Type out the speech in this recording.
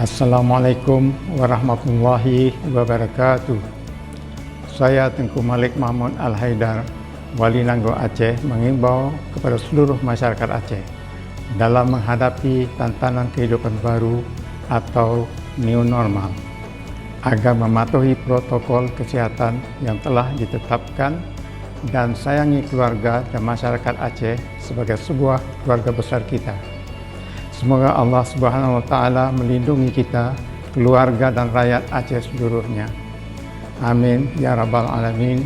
Assalamualaikum warahmatullahi wabarakatuh. Saya Tengku Malik Mahmud Al-Haidar, Wali Nanggo Aceh, mengimbau kepada seluruh masyarakat Aceh dalam menghadapi tantangan kehidupan baru atau new normal agar mematuhi protokol kesehatan yang telah ditetapkan dan sayangi keluarga dan masyarakat Aceh sebagai sebuah keluarga besar kita. Semoga Allah Subhanahu wa Ta'ala melindungi kita, keluarga dan rakyat Aceh seluruhnya. Amin ya rabbal alamin.